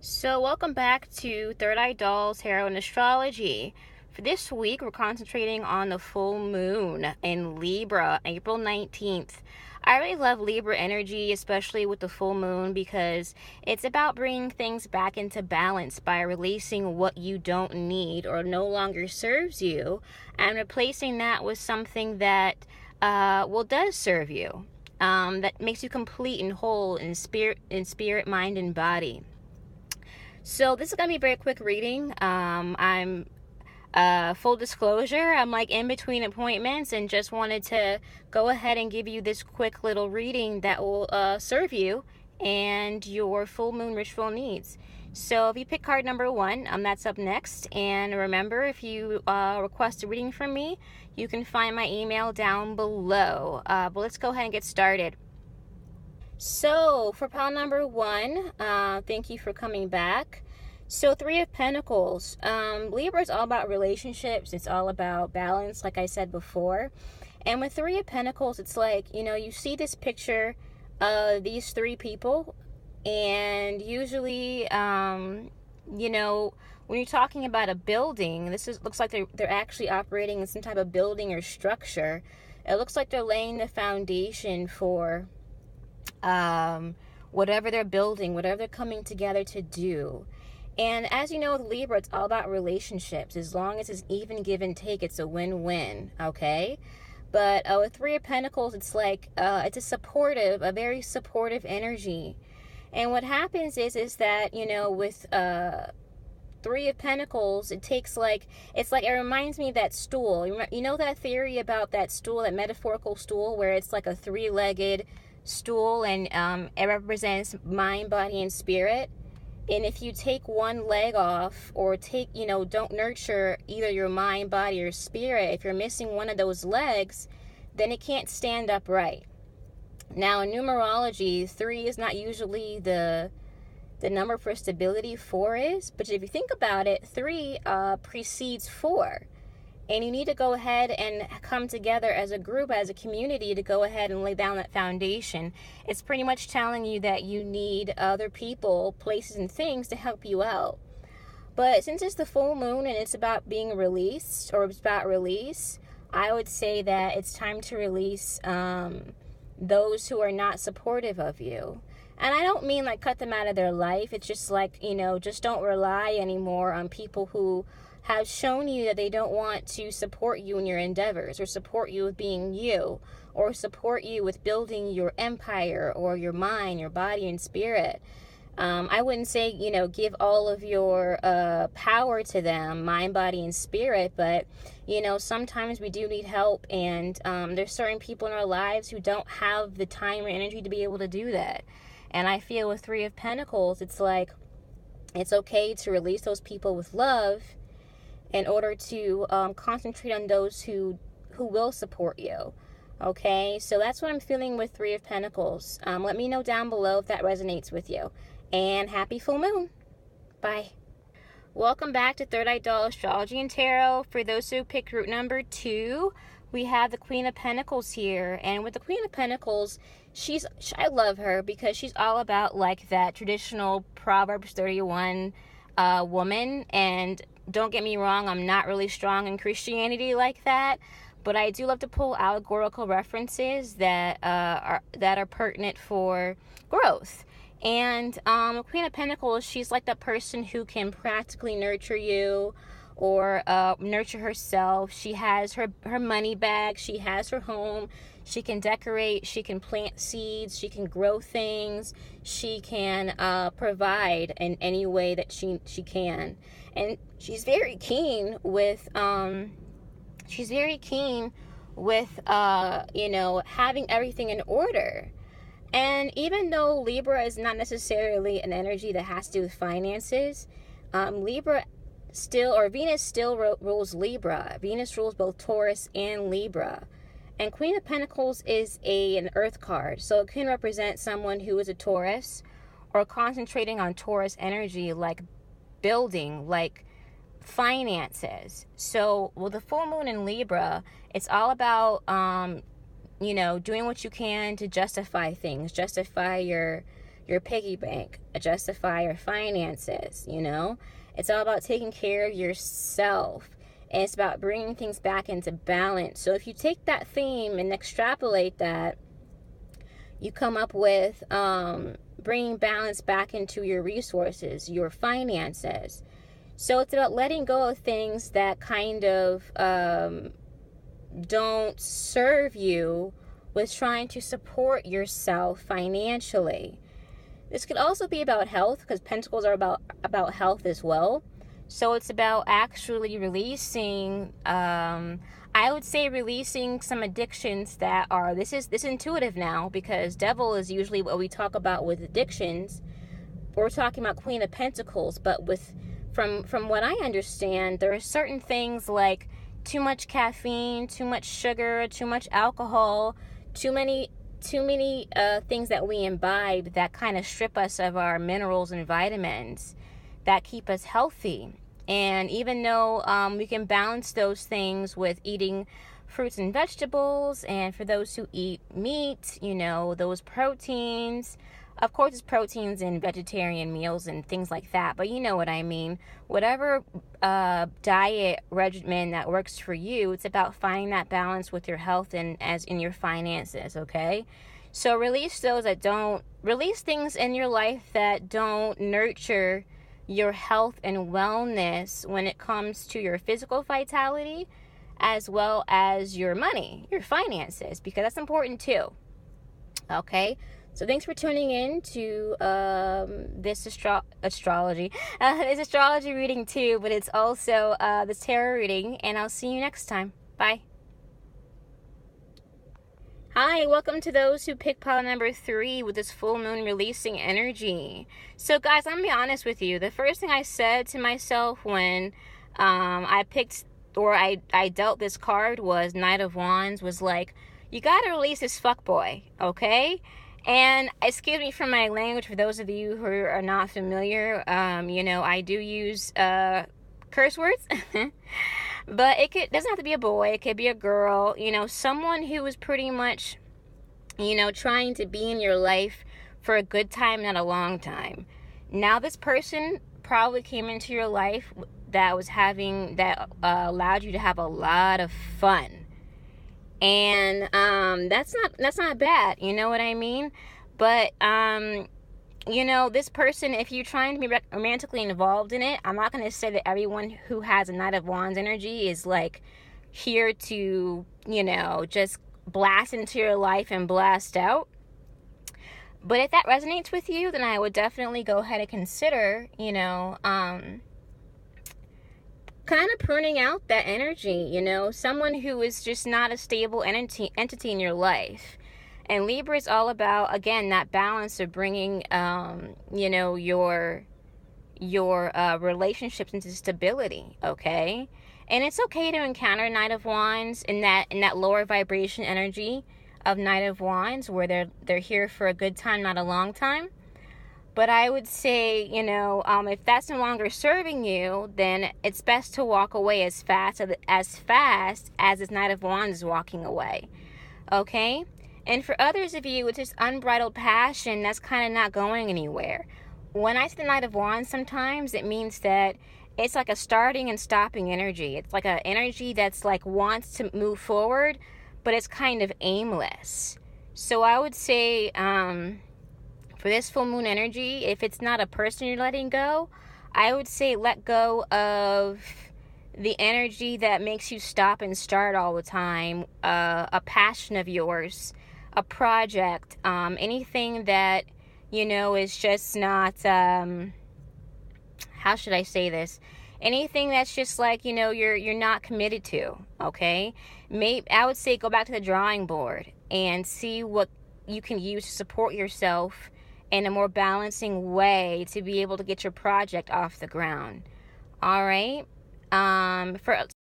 So welcome back to Third Eye Dolls Tarot and Astrology. For this week, we're concentrating on the full moon in Libra, April 19th. I really love Libra energy, especially with the full moon, because it's about bringing things back into balance by releasing what you don't need or no longer serves you and replacing that with something that does serve you, that makes you complete and whole in spirit, mind, and body. So this is going to be a very quick reading. I'm full disclosure, I'm like in between appointments and just wanted to go ahead and give you this quick little reading that will serve you and your full moon ritual needs. So if you pick card number 1, that's up next. And remember, if you request a reading from me, you can find my email down below. But let's go ahead and get started. So for pile number 1, thank you for coming back. So 3 of Pentacles. Libra is all about relationships. It's all about balance, like I said before. And with 3 of Pentacles, it's like, you see this picture of these 3 people. And usually, when you're talking about a building, looks like they're actually operating in some type of building or structure. It looks like they're laying the foundation for whatever they're building, whatever they're coming together to do. And as you know, with Libra, it's all about relationships. As long as it's even give and take, it's a win-win, okay? But with 3 of Pentacles, it's like, it's a very supportive energy. And what happens is that, with 3 of Pentacles, it reminds me of that stool. You know that theory about that stool, that metaphorical stool, where it's like a 3-legged stool and it represents mind, body, and spirit. And if you take one leg off or don't nurture either your mind, body, or spirit, if you're missing one of those legs, then it can't stand upright. Now, in numerology, 3 is not usually the number for stability, 4 is. But if you think about it, 3 precedes 4. And you need to go ahead and come together as a group, as a community, to go ahead and lay down that foundation. It's pretty much telling you that you need other people, places, and things to help you out. But since it's the full moon and it's about being released, or it's about release, I would say that it's time to release those who are not supportive of you. And I don't mean like cut them out of their life. It's just like, just don't rely anymore on people who have shown you that they don't want to support you in your endeavors, or support you with being you, or support you with building your empire, or your mind, your body, and spirit. I wouldn't say, give all of your power to them, mind, body, and spirit, but, sometimes we do need help, and there's certain people in our lives who don't have the time or energy to be able to do that. And I feel with 3 of Pentacles, it's like, it's okay to release those people with love in order to concentrate on those who will support you. Okay, so that's what I'm feeling with 3 of Pentacles. Let me know down below if that resonates with you. And happy full moon. Bye. Welcome back to Third Eye Doll Astrology and Tarot. For those who picked route number 2, we have the Queen of Pentacles here. And with the Queen of Pentacles, I love her because she's all about like that traditional Proverbs 31 woman. And don't get me wrong, I'm not really strong in Christianity like that, but I do love to pull allegorical references that are pertinent for growth. And Queen of Pentacles, she's like the person who can practically nurture you, or nurture herself. She has her money bag, she has her home, she can decorate, she can plant seeds, she can grow things, she can provide in any way that she can. And she's very keen with having everything in order. And even though Libra is not necessarily an energy that has to do with finances, Venus still rules Libra. Venus rules both Taurus and Libra. And Queen of Pentacles is an earth card. So it can represent someone who is a Taurus, or concentrating on Taurus energy, like building, like finances. So with the full moon in Libra, it's all about doing what you can to justify things, justify your your piggy bank, justify your finances, you know? It's all about taking care of yourself. And it's about bringing things back into balance. So if you take that theme and extrapolate that, you come up with bringing balance back into your resources, your finances. So it's about letting go of things that kind of don't serve you with trying to support yourself financially. This could also be about health, because pentacles are about health as well. So it's about actually releasing, I would say releasing some addictions that are, this intuitive now, because devil is usually what we talk about with addictions. We're talking about Queen of Pentacles, but from what I understand, there are certain things like too much caffeine, too much sugar, too much alcohol, too many things that we imbibe that kind of strip us of our minerals and vitamins that keep us healthy. And even though we can balance those things with eating fruits and vegetables, and for those who eat meat, you know, those proteins, of course it's proteins in vegetarian meals and things like that, but you know what I mean. Whatever diet regimen that works for you, it's about finding that balance with your health and as in your finances, okay? So release things in your life that don't nurture your health and wellness when it comes to your physical vitality, as well as your money, your finances, because that's important too. Okay, so thanks for tuning in to this astrology reading too, but it's also this tarot reading, and I'll see you next time. Bye. Hi, welcome to those who pick pile number 3 with this full moon releasing energy. So guys, I'm going to be honest with you. The first thing I said to myself when I picked, or I dealt this card, was Knight of Wands, was like, you got to release this fuckboy, okay? And excuse me for my language, for those of you who are not familiar, you know, I do use curse words. But doesn't have to be a boy. It could be a girl, you know, someone who is pretty much, you know, trying to be in your life for a good time, not a long time. Now, this person probably came into your life that allowed you to have a lot of fun. And that's not bad, you know what I mean? But you know, this person, if you're trying to be romantically involved in it, I'm not going to say that everyone who has a Knight of Wands energy is like here to, you know, just blast into your life and blast out. But if that resonates with you, then I would definitely go ahead and consider, you know, kind of pruning out that energy, you know, someone who is just not a stable entity in your life. And Libra is all about, again, that balance of bringing, you know, your relationships into stability, okay? And it's okay to encounter Knight of Wands in that lower vibration energy of Knight of Wands, where they're here for a good time, not a long time. But I would say, you know, if that's no longer serving you, then it's best to walk away as fast as this Knight of Wands is walking away, okay? And for others of you, it's just unbridled passion that's kind of not going anywhere. When I say the Knight of Wands, sometimes it means that it's like a starting and stopping energy. It's like an energy that's like wants to move forward, but it's kind of aimless. So I would say for this full moon energy, if it's not a person you're letting go, I would say let go of the energy that makes you stop and start all the time, a passion of yours, a project, anything that, you know, is just not, how should I say this? Anything that's just like, you know, you're not committed to, okay? I would say go back to the drawing board and see what you can use to support yourself in a more balancing way to be able to get your project off the ground. All right? For